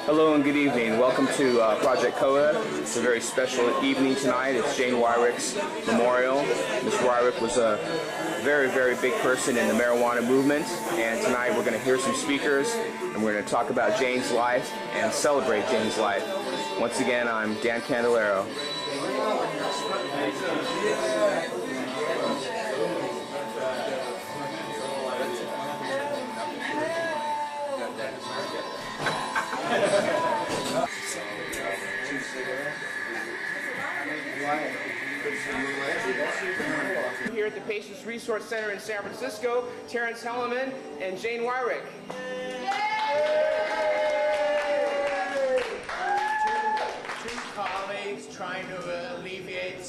Hello and good evening. Welcome to Project CODA. It's a very special evening tonight. It's Jane Weirick's memorial. Ms. Weirick was a very, very big person in the marijuana movement, and tonight we're going to hear some speakers and we're going to talk about Jane's life and celebrate Jane's life. Once again, I'm Dan Candela. Here at the Patients Resource Center in San Francisco, Terrence Hellerman and Jane Weirick. Two colleagues trying to alleviate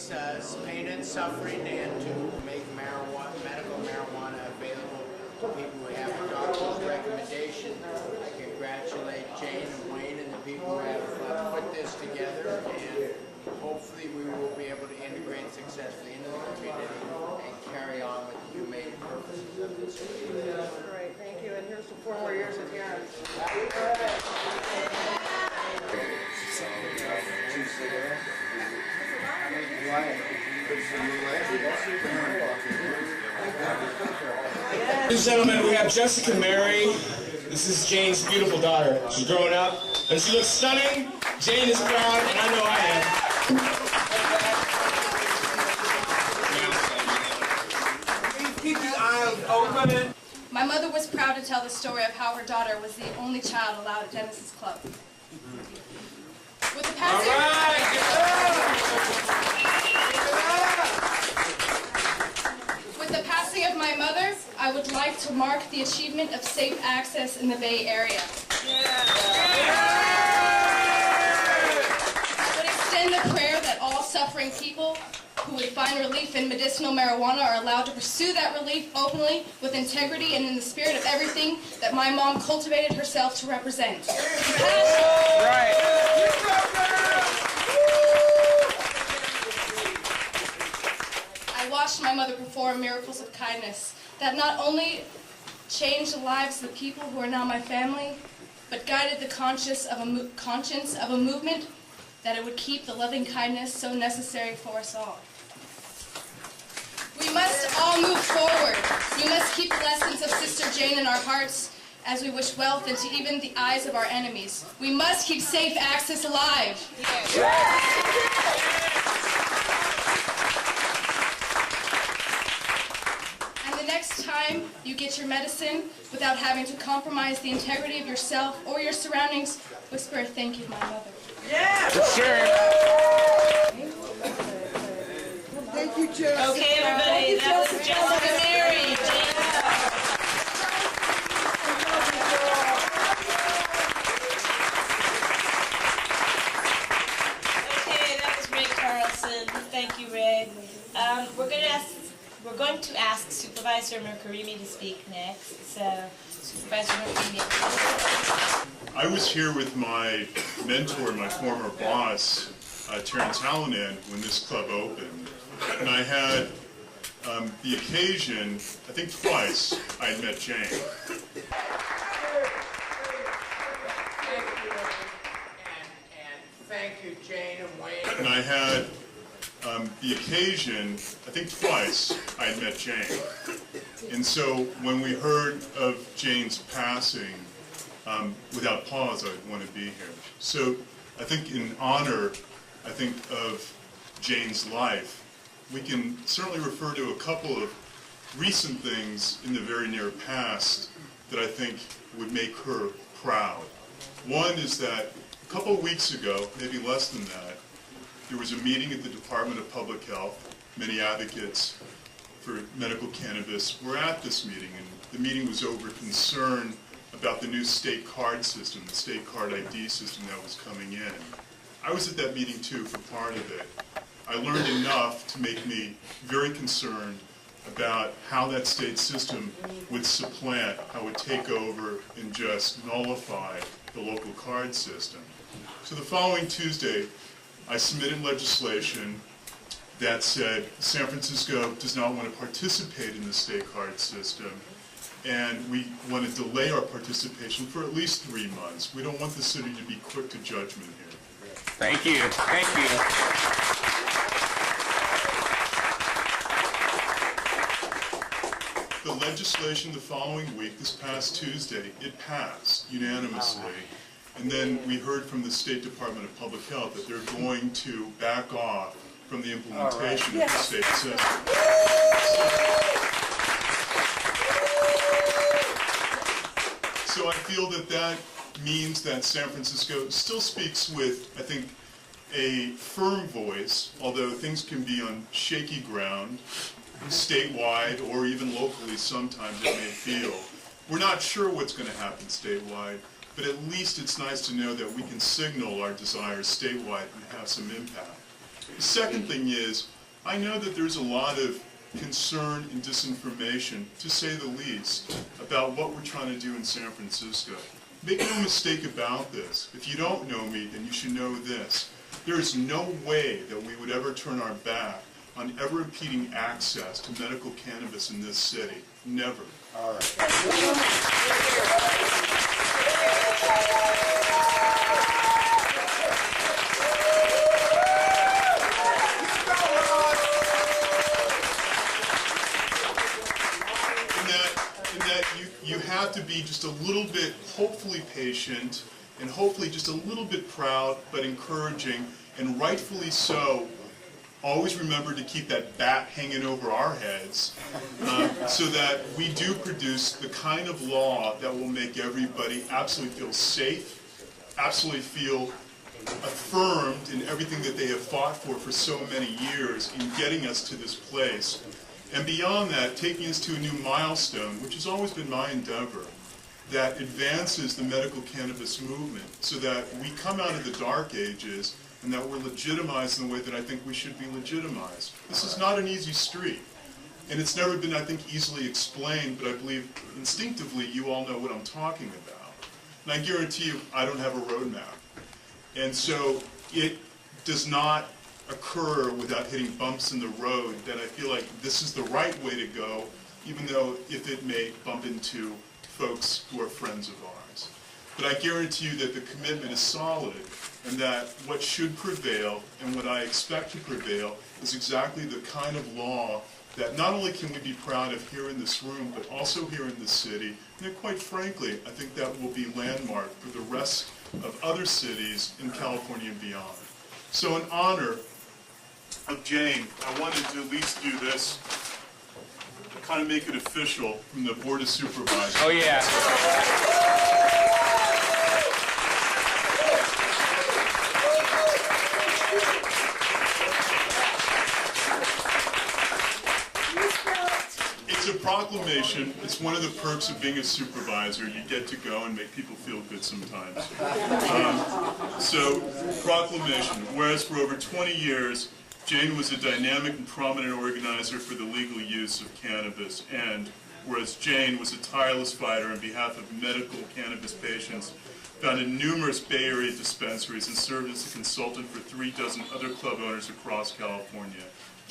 pain and suffering and to make medical marijuana available to people who have a doctor's recommendation. I congratulate Jane and Wayne and the people who have put this together, and hopefully we will be able to integrate successfully into the community and carry on with the humane purposes of this community. All right, thank you. And here's the 4 more years of Terrence. Ladies and gentlemen, we have Jessica Mary. This is Jane's beautiful daughter. She's growing up, and she looks stunning. Jane is proud, and I know I am. Keep the aisles open. My mother was proud to tell the story of how her daughter was the only child allowed at Dennis's club. With the passing of my mother, I would like to mark the achievement of safe access in the Bay Area. I would extend a prayer that all suffering people who would find relief in medicinal marijuana are allowed to pursue that relief openly, with integrity, and in the spirit of everything that my mom cultivated herself to represent. I watched my mother perform miracles of kindness that not only changed the lives of the people who are now my family, but guided the conscience of a movement that it would keep the loving kindness so necessary for us all. We must all move forward. We must keep the lessons of Sister Jane in our hearts as we wish wealth into even the eyes of our enemies. We must keep safe access alive. And the next time you get your medicine without having to compromise the integrity of yourself or your surroundings, whisper a thank you to my mother. Yeah! Sure. Thank you, Jessica. Okay, everybody, that was Jessica Mary. Okay, that was Ray Carlson. Thank you, Ray. We're going to ask Supervisor Mercurimi to speak next. So, Supervisor Mercurimi. I was here with my mentor, my former boss, Terrence Hellerman, when this club opened. And I had the occasion, I think twice, I had met Jane. And thank you, Jane and Wayne. And I had the occasion, I think twice, I had met Jane. And so when we heard of Jane's passing, without pause, I want to be here. So I think in honor, of Jane's life, we can certainly refer to a couple of recent things in the very near past that I think would make her proud. One is that a couple of weeks ago, maybe less than that, there was a meeting at the Department of Public Health. Many advocates for medical cannabis were at this meeting, and the meeting was over concern about the new state card system, the state card ID system that was coming in. I was at that meeting too for part of it. I learned enough to make me very concerned about how that state system would supplant, how it would take over and just nullify the local card system. So the following Tuesday, I submitted legislation that said San Francisco does not want to participate in the state card system and we want to delay our participation for at least 3 months. We don't want the city to be quick to judgment here. Thank you. Thank you. The legislation the following week, this past Tuesday, it passed unanimously. And then we heard from the State Department of Public Health that they're going to back off from the implementation of the state system. So I feel that that means that San Francisco still speaks with, I think, a firm voice, although things can be on shaky ground, statewide or even locally sometimes it may feel. We're not sure what's going to happen statewide, but at least it's nice to know that we can signal our desires statewide and have some impact. The second thing is, I know that there's a lot of concern and disinformation, to say the least, about what we're trying to do in San Francisco. Make no mistake about this. If you don't know me, then you should know this. There is no way that we would ever turn our back on ever impeding access to medical cannabis in this city. Never. All right. In that you have to be just a little bit, hopefully patient, and hopefully just a little bit proud, but encouraging, and rightfully so. Always remember to keep that bat hanging over our heads so that we do produce the kind of law that will make everybody absolutely feel safe, absolutely feel affirmed in everything that they have fought for so many years in getting us to this place. And beyond that, taking us to a new milestone, which has always been my endeavor, that advances the medical cannabis movement so that we come out of the dark ages and that we're legitimized in the way that I think we should be legitimized. This is not an easy street, and it's never been, I think, easily explained, but I believe instinctively you all know what I'm talking about. And I guarantee you I don't have a roadmap. And so it does not occur without hitting bumps in the road that I feel like this is the right way to go, even though if it may bump into folks who are friends of ours. But I guarantee you that the commitment is solid, and that what should prevail and what I expect to prevail is exactly the kind of law that not only can we be proud of here in this room, but also here in the city, and that quite frankly, I think that will be landmark for the rest of other cities in California and beyond. So in honor of Jane, I wanted to at least do this, kind of make it official from the Board of Supervisors. Oh yeah. It's a proclamation. It's one of the perks of being a supervisor. You get to go and make people feel good sometimes. So, proclamation. Whereas for over 20 years, Jane was a dynamic and prominent organizer for the legal use of cannabis, and whereas Jane was a tireless fighter on behalf of medical cannabis patients, founded numerous Bay Area dispensaries and served as a consultant for 36 other club owners across California.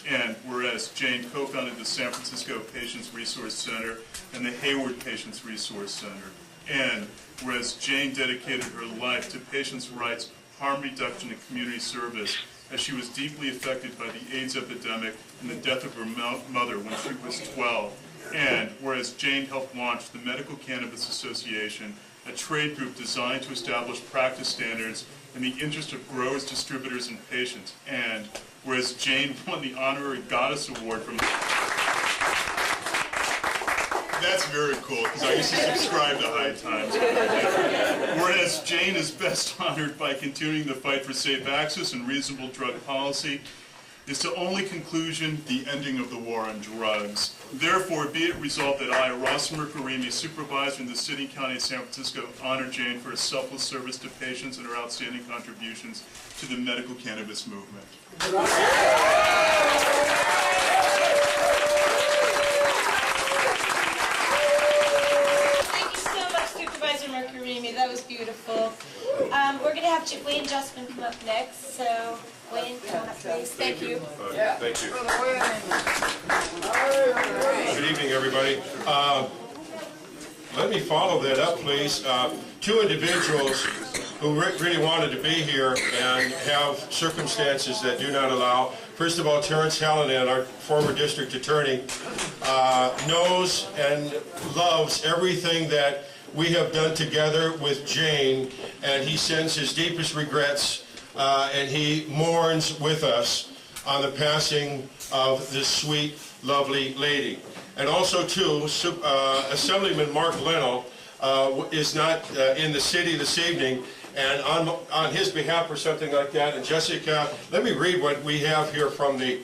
And whereas Jane co-founded the San Francisco Patients Resource Center and the Hayward Patients Resource Center. And whereas Jane dedicated her life to patients' rights, harm reduction, and community service, as she was deeply affected by the AIDS epidemic and the death of her mother when she was 12. And whereas Jane helped launch the Medical Cannabis Association, a trade group designed to establish practice standards in the interest of growers, distributors, and patients. And whereas Jane won the Honorary Goddess Award from... That's very cool, because I used to subscribe to High Times. Whereas Jane is best honored by continuing the fight for safe access and reasonable drug policy, is to only conclusion the ending of the war on drugs. Therefore, be it resolved that I, Ross Mercarimi, supervisor in the City and County of San Francisco, honor Jane for her selfless service to patients and her outstanding contributions to the medical cannabis movement. Thank you so much, Supervisor Mercarimi. That was beautiful. We're going to have Wayne Justman come up next. So, Wayne, come up, please. Thank you. Thank you. Good evening, everybody. let me follow that up, please. Two individuals who really wanted to be here and have circumstances that do not allow. First of all, Terrence Hallinan, our former district attorney, knows and loves everything that we have done together with Jane, and he sends his deepest regrets, and he mourns with us on the passing of this sweet, lovely lady. And also, too, Assemblyman Mark Leno is not in the city this evening, and on his behalf or something like that, and Jessica, let me read what we have here from the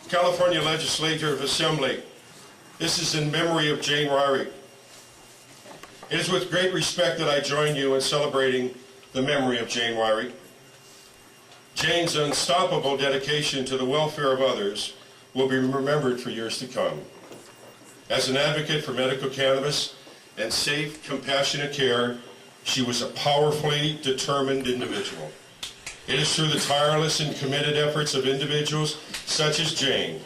California Legislative Assembly. This is in memory of Jane Weirick. It is with great respect that I join you in celebrating the memory of Jane Weirick. Jane's unstoppable dedication to the welfare of others will be remembered for years to come. As an advocate for medical cannabis and safe, compassionate care, she was a powerfully determined individual. It is through the tireless and committed efforts of individuals such as Jane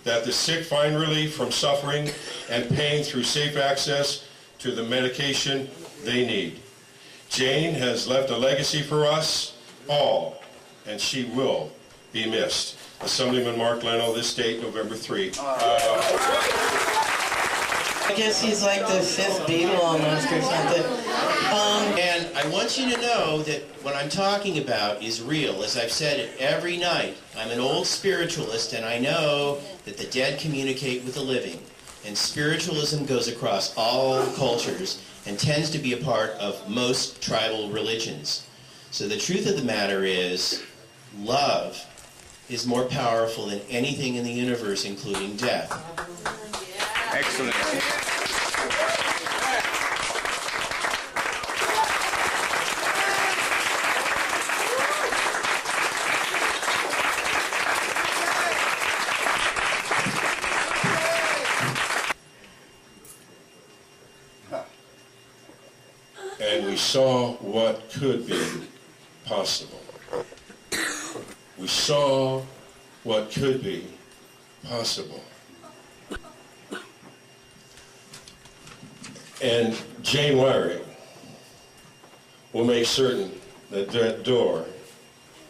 that the sick find relief from suffering and pain through safe access to the medication they need. Jane has left a legacy for us all, and she will be missed. Assemblyman Mark Leno, this date, November 3. I guess he's like the fifth Beatle almost or something. And I want you to know that what I'm talking about is real. As I've said it every night, I'm an old spiritualist, and I know that the dead communicate with the living. And spiritualism goes across all cultures and tends to be a part of most tribal religions. So the truth of the matter is, love is more powerful than anything in the universe, including death. Excellent. And we saw what could be possible. We saw what could be possible. And Jane Weirick will make certain that that door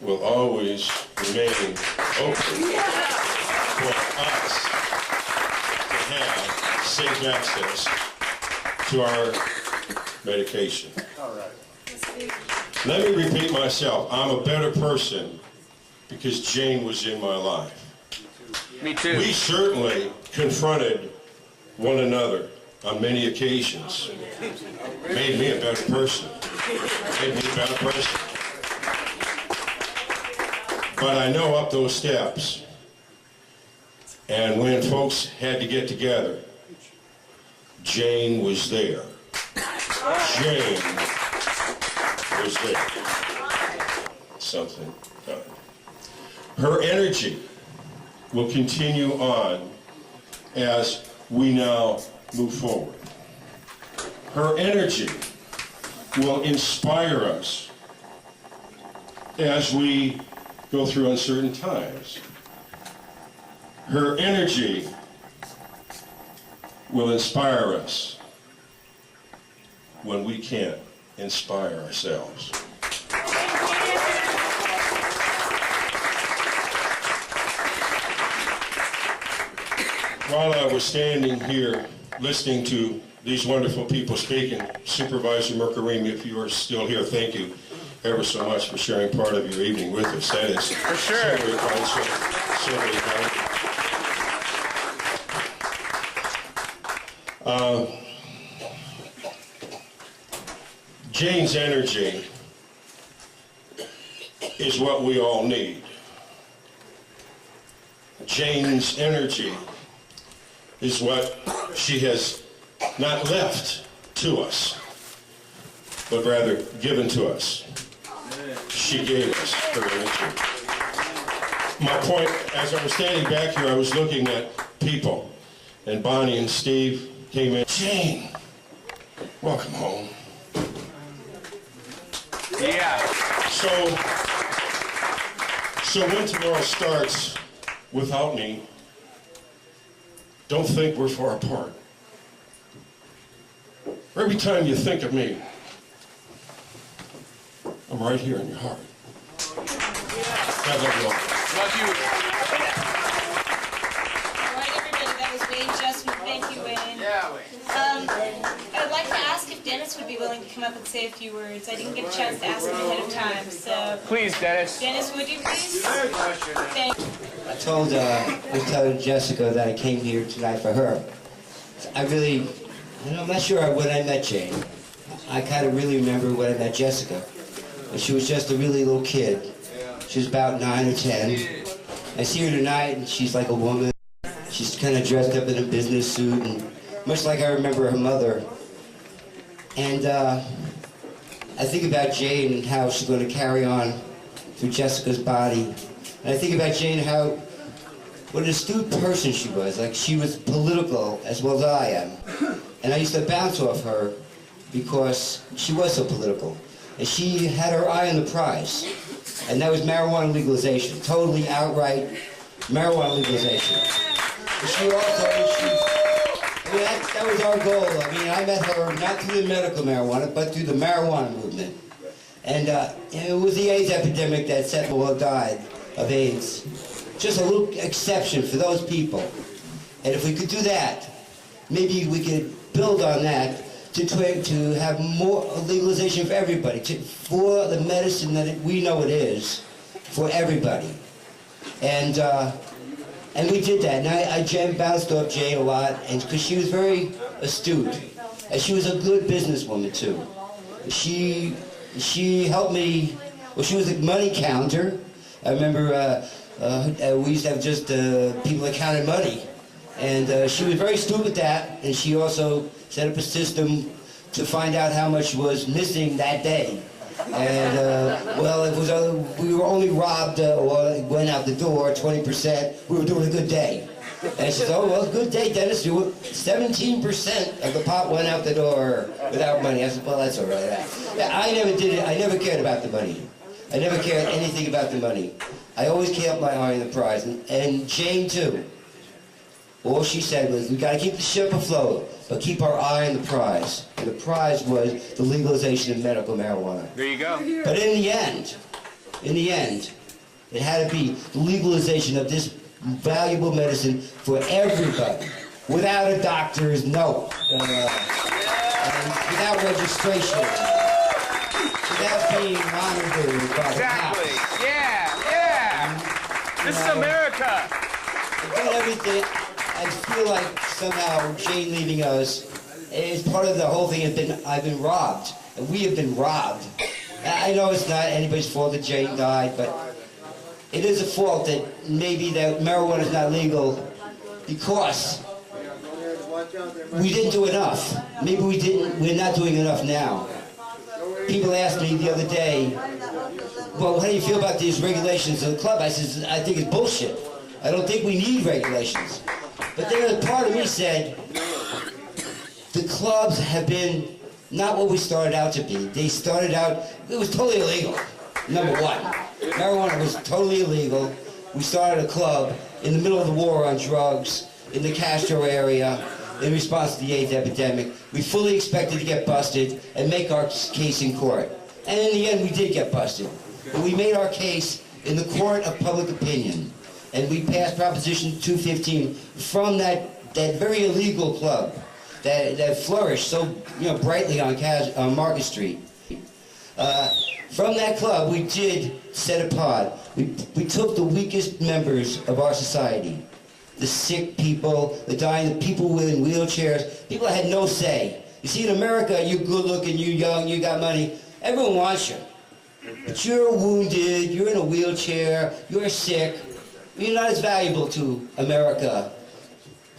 will always remain open for us to have safe access to our medication. All right. Let me repeat myself. I'm a better person because Jane was in my life. Me too. We certainly confronted one another on many occasions. Made me a better person. Made me a better person. But I know up those steps, and when folks had to get together, Jane was there. Jane was there. Something done. Her energy will continue on as we now move forward. Her energy will inspire us as we go through uncertain times. Her energy will inspire us when we can't inspire ourselves. While I was standing here listening to these wonderful people speaking, Supervisor Mercarimi, if you are still here, thank you ever so much for sharing part of your evening with us. That is For sure. so very kind, so very kind. Jane's energy is what we all need. Jane's energy is what she has not left to us, but rather given to us. She gave us her energy. My point, as I was standing back here, I was looking at people, and Bonnie and Steve came in. Jane, welcome home. Yeah. So when tomorrow starts without me, don't think we're far apart. every time you think of me, I'm right here in your heart. I love you all. Love you. All right, everybody, that was Wayne Justman. Thank you, Wayne. Yeah, wait. I'd like to ask if Dennis would be willing to come up and say a few words. I didn't get a chance to ask him ahead of time, so... Please, Dennis. Dennis, would you please? Thank you. I told Jessica that I came here tonight for her. I'm not sure when I met Jane. I kind of really remember when I met Jessica. She was just a really little kid. She was about 9 or 10. I see her tonight, and she's like a woman. She's kind of dressed up in a business suit, and much like I remember her mother. And I think about Jane and how she's going to carry on through Jessica's body. And I think about Jane, what an astute person she was. Like, she was political as well as I am. And I used to bounce off her because she was so political. And she had her eye on the prize. And that was marijuana legalization. Totally outright marijuana legalization. And she also, that was our goal. I mean, I met her not through the medical marijuana, but through the marijuana movement. And it was the AIDS epidemic that set the world died of AIDS. Just a little exception for those people. And if we could do that, maybe we could build on that to have more legalization for everybody, for the medicine that we know it is, for everybody. And we did that. And I bounced off Jane a lot, and because she was very astute, and she was a good businesswoman too. She helped me. Well, she was a money counter. I remember we used to have just people that counted money, and she was very astute with that. And she also set up a system to find out how much was missing that day. And well, we were only robbed or went out the door 20%. We were doing a good day. And she said, "Oh well, good day, Dennis. 17% of the pot went out the door without money." I said, "Well, that's all right." I never did it. I never cared about the money. I never cared anything about the money. I always kept my eye on the prize, and Jane too. All she said was, "We got to keep the ship afloat, but keep our eye on the prize." And the prize was the legalization of medical marijuana. There you go. But in the end, it had to be the legalization of this valuable medicine for everybody, without a doctor's note, and without registration, without being monitored by the Exactly. cops. Yeah. This is America. I've done everything. I feel like somehow Jane leaving us is part of the whole thing. I've been robbed, and we have been robbed. I know it's not anybody's fault that Jane died, but it is a fault that maybe that marijuana is not legal because we didn't do enough. Maybe we're not doing enough now. People asked me the other day, "Well, how do you feel about these regulations of the club?" I said, "I think it's bullshit. I don't think we need regulations." But then a part of me said, the clubs have been not what we started out to be. They started out, it was totally illegal, number one. Marijuana was totally illegal. We started a club in the middle of the war on drugs in the Castro area in response to the AIDS epidemic. We fully expected to get busted and make our case in court. And in the end, we did get busted. But we made our case in the court of public opinion. And we passed Proposition 215 from that very illegal club that flourished so brightly on Market Street. From that club, we did set apart. We took the weakest members of our society, the sick people, the dying, the people in wheelchairs, people that had no say. You see, in America, you're good looking, you're young, you got money, everyone wants you. But you're wounded, you're in a wheelchair, you're sick, you're not as valuable to America.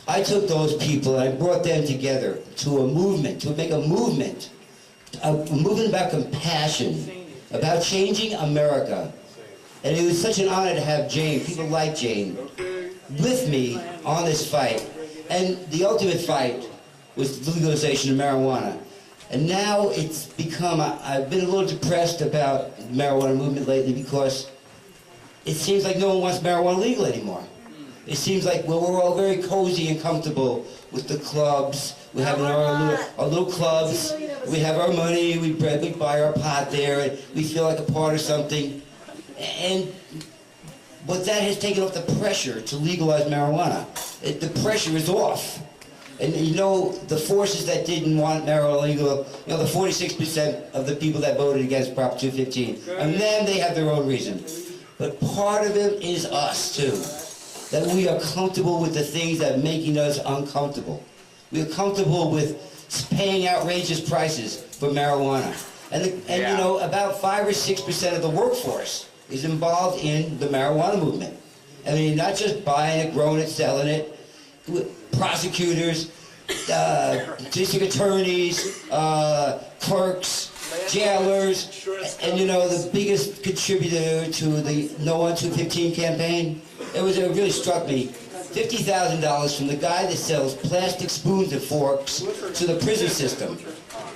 I took those people and I brought them together to a movement, to make a movement about compassion, about changing America. And it was such an honor to have Jane, people like Jane, with me on this fight. And the ultimate fight was the legalization of marijuana. And now it's become, I've been a little depressed about the marijuana movement lately because it seems like no one wants marijuana legal anymore. It seems like we're all very cozy and comfortable with the clubs, We have our little clubs. We have our money. We buy our pot there, and we feel like a part of something. And but that has taken off the pressure to legalize marijuana. The pressure is off. And you know, the forces that didn't want marijuana legal, you know, the 46% of the people that voted against Prop 215, and then they have their own reason. But part of it is us, too. That we are comfortable with the things that are making us uncomfortable. We are comfortable with paying outrageous prices for marijuana. And you know, about 5 or 6% of the workforce is involved in the marijuana movement. I mean, not just buying it, growing it, selling it. Prosecutors, district attorneys, clerks, jailers, and you know, the biggest contributor to the No on 215 campaign, it really struck me, $50,000 from the guy that sells plastic spoons and forks to the prison system,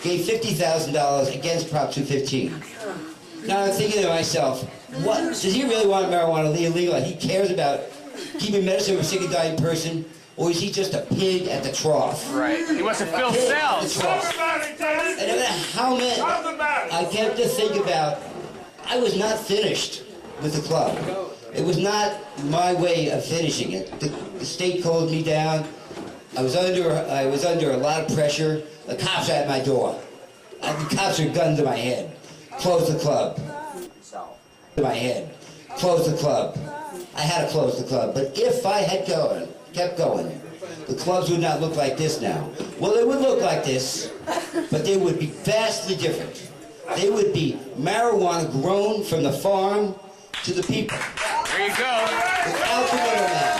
gave $50,000 against Prop 215. Now I'm thinking to myself, what, does he really want marijuana illegal? He cares about keeping medicine from a sick and dying person? Or is he just a pig at the trough? Right. He wants to fill cells. And no matter how many, I kept to think about, I was not finished with the club. It was not my way of finishing it. The state closed me down. I was under a lot of pressure. The cops are at my door. The cops are guns to my head. Close the club. To my head. Close the club. I had to close the club. But if I had kept going, the clubs would not look like this now. Well, they would look like this, but they would be vastly different. They would be marijuana grown from the farm to the people. There you go. Without the middleman.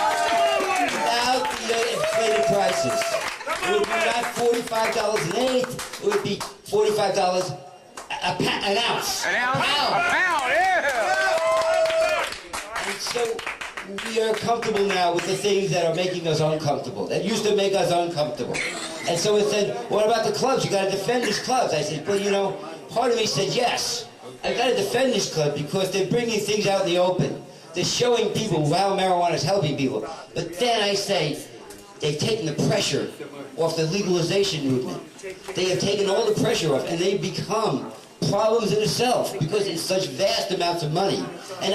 Without the inflated prices. It would be not $45 an eighth, it would be $45 an ounce. An ounce? A pound, yeah! And so, we are comfortable now with the things that are making us uncomfortable, that used to make us uncomfortable. And so it said, what about the clubs? You got to defend these clubs. I said, well, you know, part of me said, yes, I got to defend this club because they're bringing things out in the open. They're showing people how marijuana is helping people. But then I say, they've taken the pressure off the legalization movement. They have taken all the pressure off, and they've become problems in itself because it's such vast amounts of money. And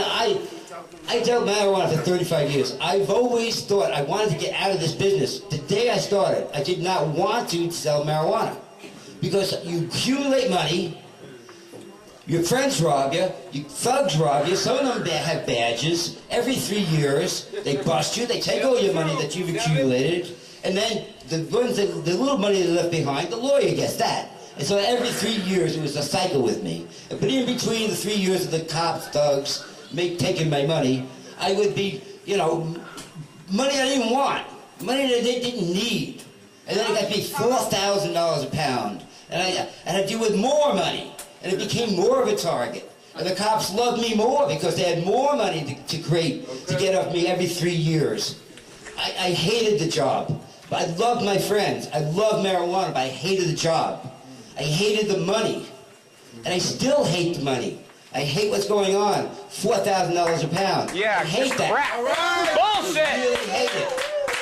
I dealt marijuana for 35 years. I've always thought I wanted to get out of this business. The day I started, I did not want to sell marijuana because you accumulate money, your friends rob you, thugs rob you, some of them have badges. Every 3 years, they bust you, they take all your money that you've accumulated, and then the little money they left behind, the lawyer gets that. And so every 3 years, it was a cycle with me. But in between the 3 years of the cops, thugs, taking my money, I would be, you know, money I didn't want, money that they didn't need. And then I got paid $4,000 a pound. And I had to deal with more money. And it became more of a target. And the cops loved me more because they had more money to get off me every 3 years. I hated the job. But I loved my friends. I loved marijuana, but I hated the job. I hated the money. And I still hate the money. I hate what's going on. $4,000 a pound. Yeah, I hate that. Bullshit! I really hate it.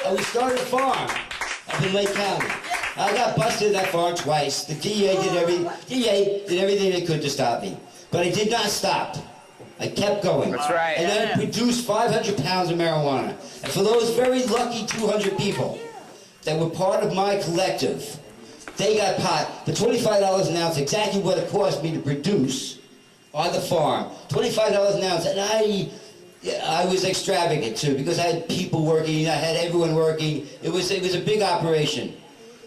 And we started a farm up in Lake County. I got busted at that farm twice. The DA did everything they could to stop me. But I did not stop. I kept going. That's right. And then I produced 500 pounds of marijuana. And for those very lucky 200 people that were part of my collective, they got pot for $25 an ounce, exactly what it cost me to produce on the farm. $25 an ounce, and I was extravagant too because I had people working, I had everyone working. It was a big operation.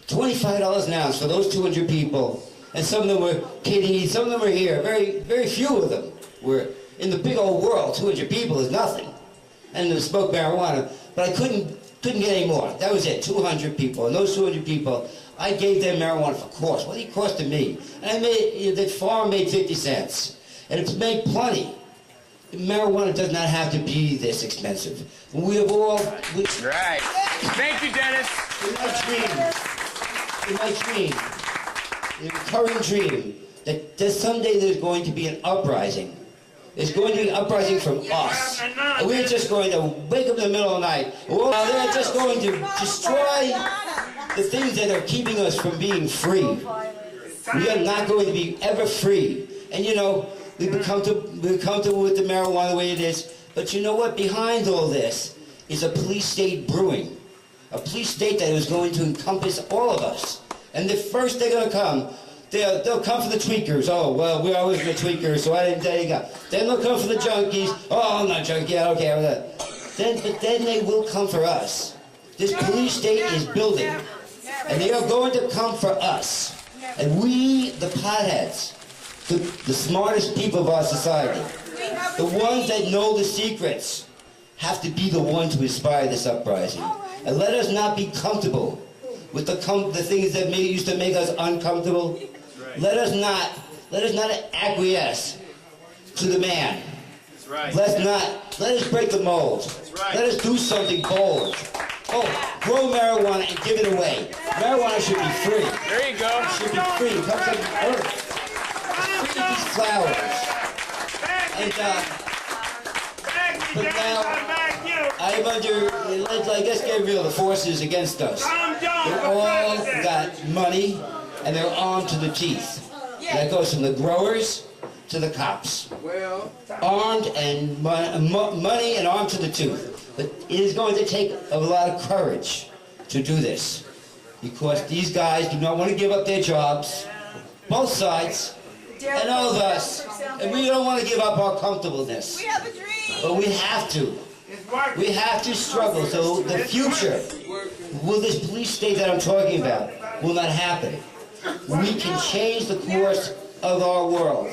$25 an ounce for those 200 people, and some of them were kiddies, some of them were here. Very few of them were in the big old world. 200 people is nothing, and they smoked marijuana. But I couldn't get any more. That was it. 200 people, and those 200 people, I gave them marijuana for cost. What did it cost to me? And the farm made 50 cents. And it's made plenty. Marijuana does not have to be this expensive. We have all... Right. Thank you, Dennis. In my dream, in a recurring dream, that someday there's going to be an uprising There's going to be uprising from us. And we're just going to wake up in the middle of the night. They're just going to destroy the things that are keeping us from being free. We are not going to be ever free. And you know, we're comfortable with the marijuana the way it is. But you know what? Behind all this is a police state brewing. A police state that is going to encompass all of us. And the first they're going to come, they'll come for the tweakers. Oh, well, we're always the tweakers, so there you go. Then they'll come for the junkies. Oh, I'm not junkie, I don't care about that. But then they will come for us. This police state is building. And they are going to come for us. And we, the potheads, the smartest people of our society, the ones that know the secrets, have to be the ones who inspire this uprising. And let us not be comfortable with the things that used to make us uncomfortable. Let us not acquiesce to the man. Let us break the mold. Let us do something bold. Oh, grow marijuana and give it away. Marijuana should be free. There you go. It should be free. It comes from the earth. Free these flowers. And but now I am under, I guess get real, the forces against us. They're all got money and they're armed to the teeth. And that goes from the growers to the cops. Armed and money and armed to the tooth. But it is going to take a lot of courage to do this. Because these guys do not want to give up their jobs. Both sides. And all of us. And we don't want to give up our comfortableness. We have a dream. But we have to. We have to struggle. So the future, will this police state that I'm talking about, will not happen. We can change the course of our world.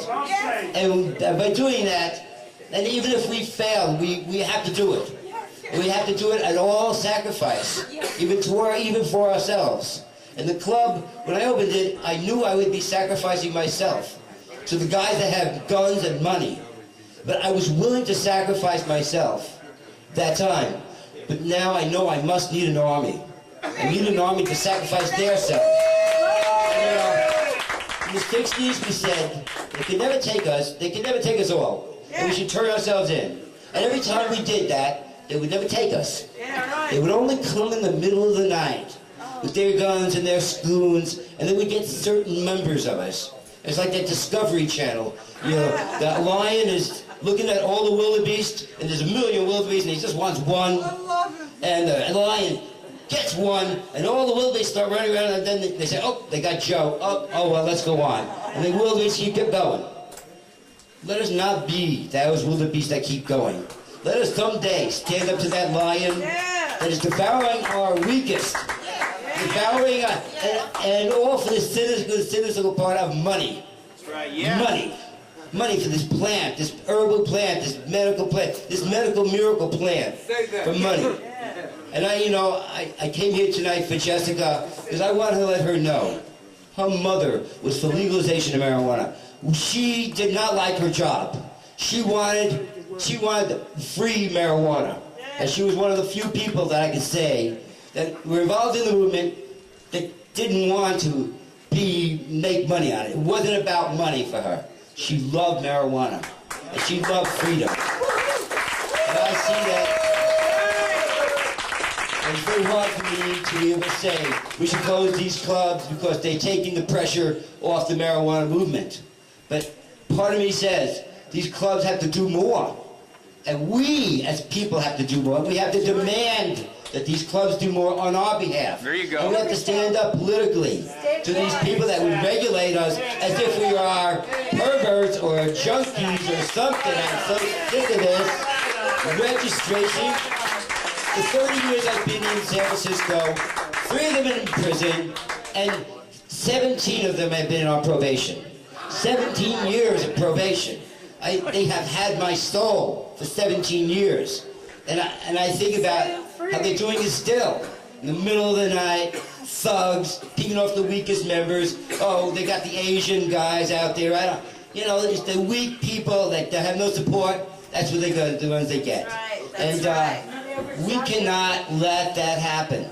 And by doing that, and even if we fail, we have to do it. We have to do it at all sacrifice, even for ourselves. And the club, when I opened it, I knew I would be sacrificing myself to the guys that have guns and money. But I was willing to sacrifice myself that time. But now I know I must need an army. I need an army to sacrifice their self. In the 60s, we said, they can never take us, they can never take us all. And we should turn ourselves in. And every time we did that, they would never take us. They would only come in the middle of the night with their guns and their spoons, and they would get certain members of us. It's like that Discovery Channel. You know, that lion is looking at all the wildebeest, and there's a million wildebeest, and he just wants one. And the lion gets one, and all the wildebeest start running around, and then they say, oh, they got Joe. Oh, well, let's go on. And the wildebeest keep going. Let us not be those wildebeest that keep going. Let us someday stand up to that lion that is devouring our weakest, devouring and all for the cynical part of money. That's right, yeah. Money for this plant, this herbal plant, this medical plant, this medical miracle plant for money. And I came here tonight for Jessica because I wanted to let her know her mother was for legalization of marijuana. She did not like her job. She wanted free marijuana. And she was one of the few people that I could say that were involved in the movement that didn't want to make money on it. It wasn't about money for her. She loved marijuana. And she loved freedom. And I see that. And it's very hard for me to be able to say we should close these clubs because they're taking the pressure off the marijuana movement. But part of me says these clubs have to do more. And we, as people, have to do more. We have to demand that these clubs do more on our behalf. There you go. And we have to stand up politically to these people that would regulate us as if we are perverts or junkies or something. I'm so sick of this. Registration. The 30 years I've been in San Francisco, 3 of them in prison, and 17 of them have been on probation. 17 years of probation. They have had my soul for 17 years. And I think about how they're doing it still. In the middle of the night, thugs, picking off the weakest members. Oh, they got the Asian guys out there. It's the weak people that have no support. That's what the ones they get. We cannot let that happen.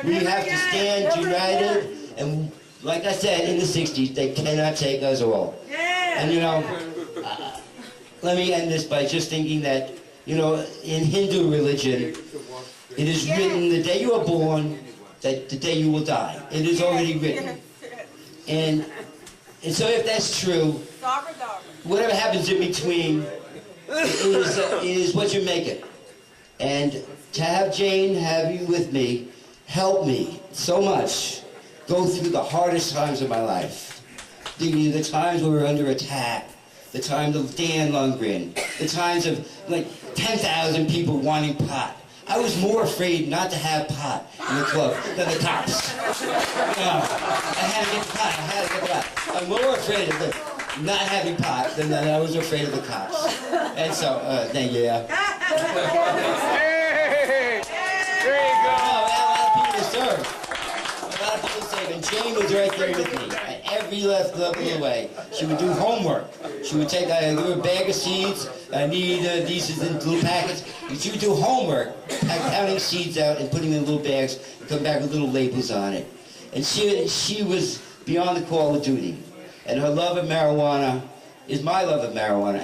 We have to stand united. And like I said, in the 60s, they cannot take us all. And let me end this by just thinking that, you know, in Hindu religion, it is written the day you are born, that the day you will die. It is already written. And so if that's true, whatever happens in between is what you make it. And to have Jane, have you with me, helped me so much go through the hardest times of my life. The times where we were under attack, the times of Dan Lundgren, the times of like 10,000 people wanting pot. I was more afraid not to have pot in the club than the cops. I had to get pot, I'm more afraid of not having pot than I was afraid of the cops. And so, thank you. Hey! There you go. I had a lot of people to serve. A lot of people to serve. And Jane was right there with me at every left level of the way. She would do homework. She would take a little bag of seeds. I need these in little packets. And she would do homework, counting seeds out and putting them in little bags and come back with little labels on it. And she was beyond the call of duty. And her love of marijuana is my love of marijuana.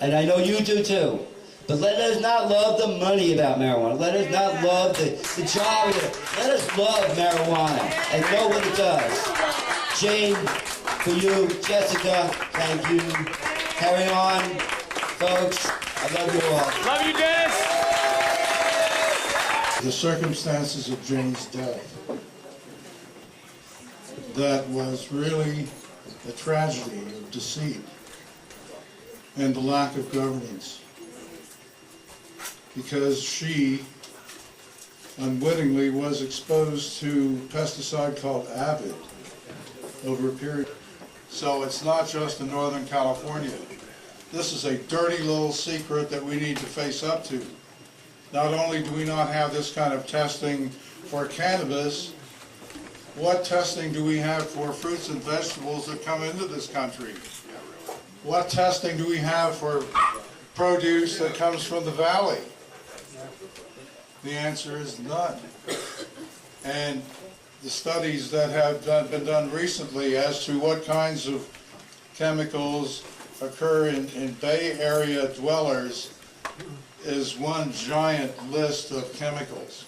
And I know you do too. But let us not love the money about marijuana. Let us not love the job of it. Let us love marijuana and know what it does. Jane, for you, Jessica, thank you. Carry on, folks. I love you all. Love you, Dennis. The circumstances of Jane's death, that was really a tragedy of deceit and the lack of governance, because she unwittingly was exposed to a pesticide called Avid over a period. So it's not just in Northern California. This is a dirty little secret that we need to face up to. Not only do we not have this kind of testing for cannabis, what testing do we have for fruits and vegetables that come into this country? What testing do we have for produce that comes from the valley? The answer is none. And the studies that have been done recently as to what kinds of chemicals occur in Bay Area dwellers is one giant list of chemicals,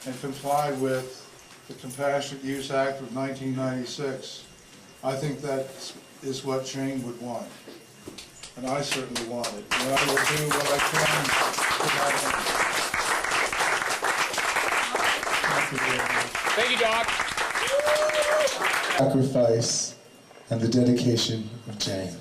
and comply with the Compassionate Use Act of 1996. I think that is what Jane would want, and I certainly want it, and I will do what I can to that end. Thank you, Doc. Sacrifice and the dedication of Jane.